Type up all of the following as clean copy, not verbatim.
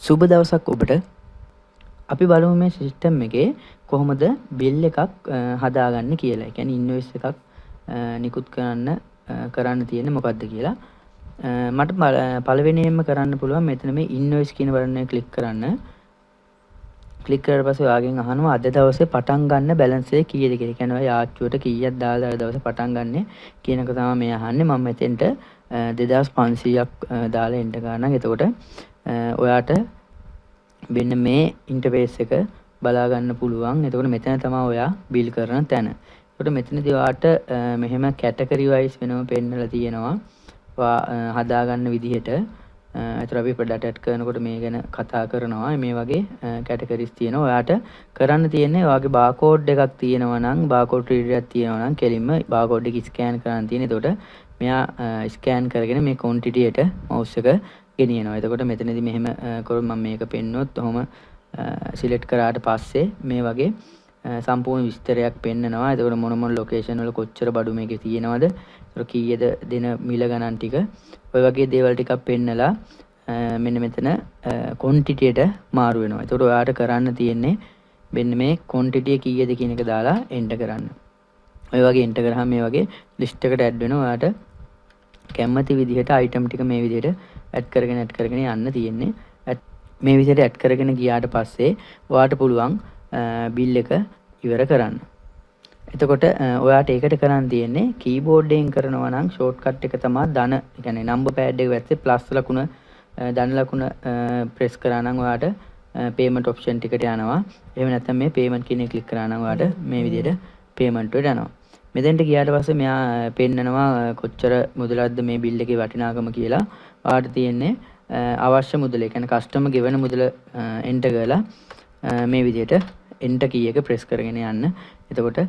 සුබ දවසක් ඔබට. අපි බලමු මේ සිස්ටම් එකේ කොහොමද බිල් එකක් හදාගන්නේ කියලා. ඒ කියන්නේ ඉන්වොයිස් එකක් නිකුත් කරන්න තියෙන්නේ මොකද්ද කියලා. මට පළවෙනියෙන්ම කරන්න පුළුවන් මෙතන මේ ඉන්වොයිස් කියන බටන් ක්ලික් කරන්න. ක්ලික් කරලා පස්සේ ඔයාගෙන් අහනවා අද දවසේ පටන් ගන්න බැලන්ස් එක කීයද කියලා. ඒ කියන්නේ ඔයා යාච්චුවට කීයක් දාලා අද දවසේ පටන් ගන්නෙ කියන එක තමයි මේ අහන්නේ. මම මෙතෙන්ට 2500ක් දාලා එන්ටර් ගන්නම්. එතකොට ඔයාට මෙන්න මේ ඉන්ටර්ෆේස් එක බලා ගන්න පුළුවන්. එතකොට මෙතන තමයි ඔයා බිල් කරන තැන. එතකොට මෙතනදී ඔයාට මෙහෙම කැටගරි වයිස් වෙනම පෙන්නලා තියෙනවා. හදා ගන්න විදිහට. ඒතර අපි ප්‍රොඩක්ට් ඇඩ් කරනකොට මේ ගැන කතා කරනවා. මේ වගේ කැටගරිස් තියෙනවා. ඔයාට කරන්න තියෙන්නේ ඔයාගේ බාකෝඩ් එකක් තියෙනවා නම් බාකෝඩ් රීඩර් එකක් තියෙනවා නම් කෙලින්ම බාකෝඩ් එක ස්කෑන් කරන්න තියෙන්නේ. එතකොට මෙයා ස්කෑන් කරගෙන මේ ක්වොන්ටිටියට මවුස් එක ගෙනියනවා. එතකොට මෙතනදී මෙහෙම කරොත් මම මේක පෙන්නුවොත් ඔහොම සිලෙක්ට් කරාට පස්සේ මේ වගේ සම්පූර්ණ විස්තරයක් පෙන්නනවා. එතකොට මොන ලොකේෂන් වල කොච්චර බඩු මේකේ තියෙනවද? එතකොට කීයද දෙන මිල ගණන් ටික ඔය වගේ දේවල් ටිකක් පෙන්නලා මෙන්න මෙතන ක්වොන්ටිටියට මාරු වෙනවා. එතකොට ඔයාට කරන්න තියෙන්නේ මෙන්න මේ ක්වොන්ටිටිය කීයද කියන එක දාලා එන්ටර් කරන්න. ඔය වගේ එන්ටර් කරාම මේ වගේ ලිස්ට් එකට ඇඩ් වෙනවා. ඔයාට කැමති විදිහට අයිටම් ටික මේ විදිහට ඇඩ් කරගෙන යන්න තියෙන්නේ. මේ විදිහට ඇඩ් කරගෙන ගියාට පස්සේ ඔයාට පුළුවන් බිල් එක ඉවර කරන්න. එතකොට ඔයාට ඒකට කරන්න තියෙන්නේ කීබෝඩ් එකෙන් කරනවා නම් ෂෝට්කට් එක තමයි ධන, ඒ කියන්නේ නම්බර් පෑඩ් එක වැත්තේ ප්ලස් ලකුණ ධන ලකුණ ප්‍රෙස් කරා නම් ඔයාට පේමන්ට් ඔප්ෂන් ටිකට යනවා. එහෙම නැත්නම් මේ පේමන්ට් කියන එක ක්ලික් කරා නම් ඔයාට මේ විදිහට පේමන්ට් වලට යනවා. මෙතෙන්ට ගියාට පස්සේ මෙයා පෙන්නනවා කොච්චර මුදලක්ද මේ බිල් එකේ වටිනාකම කියලා. ඔයාට තියෙන්නේ අවශ්‍ය මුදල, ඒ කියන්නේ කස්ටමර් ගෙවන මුදල එන්ටර් කරලා මේ විදිහට එන්ටර් කී එක ප්‍රෙස් කරගෙන යන්න. එතකොට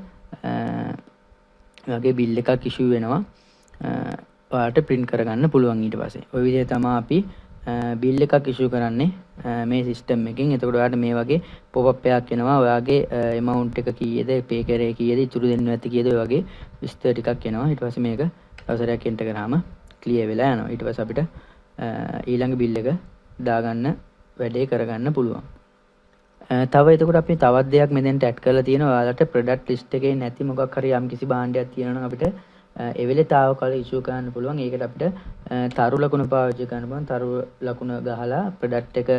වගේ බිල් එකක් ඉෂුව වෙනවා. ඔයාලට print කරගන්න පුළුවන් ඊට පස්සේ. ওই විදිහට තමයි අපි බිල් එකක් ඉෂුව කරන්නේ මේ සිස්ටම් එකෙන්. එතකොට ඔයාලට මේ වගේ pop up එකක් එනවා. ඔයාගේ amount එක කීයද, pay කරේ කීයද, ඉතුරු දෙන්න නැති කීයද, ඔය වගේ විස්තර ටිකක් එනවා. ඊට පස්සේ මේක අවසරයක් එන්ටර් කරාම clear වෙලා යනවා. ඊට පස්සේ අපිට ඊළඟ බිල් එක දාගන්න වැඩේ කරගන්න පුළුවන්. තව එතකොට අපි තවත් දෙයක් මෙතෙන්ට ඇඩ් කරලා තියෙනවා. ඔයාලට ප්‍රොඩක්ට් ලිස්ට් එකේ නැති මොකක් හරි යම්කිසි භාණ්ඩයක් තියෙනවා නම් අපිට ඒ වෙලේ තාවකාල ඉෂුව කරන්න පුළුවන්. ඒකට අපිට තරු ලකුණ පාවිච්චි කරන්න පුළුවන්. තරු ලකුණ ගහලා ප්‍රොඩක්ට් එක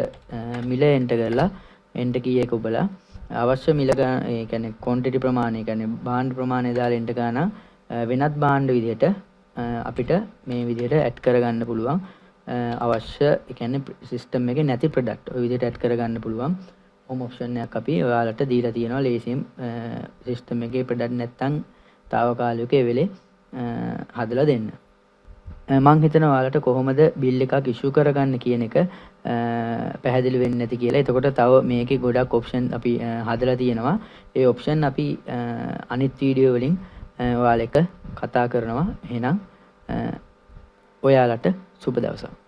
මිල එන්ටර් කරලා එන්ටර් කී එක ඔබලා අවශ්‍ය මිල ගන්න, ඒ කියන්නේ ක්වොන්ටිටි ප්‍රමාණය, ඒ කියන්නේ භාණ්ඩ ප්‍රමාණය දාලා එන්ටර් කරන වෙනත් භාණ්ඩ විදිහට අපිට මේ විදිහට ඇඩ් කරගන්න පුළුවන්. අවශ්‍ය, ඒ කියන්නේ සිස්ටම් එකේ නැති ප්‍රොඩක්ට් ඔය විදිහට ඇඩ් කරගන්න පුළුවන්. හෝම් ඔප්ෂන් එකක් අපි ඔයාලට දීලා තියෙනවා. ලේසියෙන් සිස්ටම් එකේ ප්‍රොඩක්ට් නැත්තම් తాවකාලිකව ඒ වෙලේ හදලා දෙන්න. මම හිතනවා ඔයාලට කොහොමද බිල් එකක් ඉෂුව කරගන්න කියන එක පැහැදිලි වෙන්නේ නැති කියලා. එතකොට තව මේකේ ගොඩක් ඔප්ෂන් අපි හදලා තියෙනවා. ඒ ඔප්ෂන් අපි අනිත් වීඩියෝ වලින් ඔයාලා එක කතා කරනවා. එහෙනම් ඔයාලට සුබ දවසක්.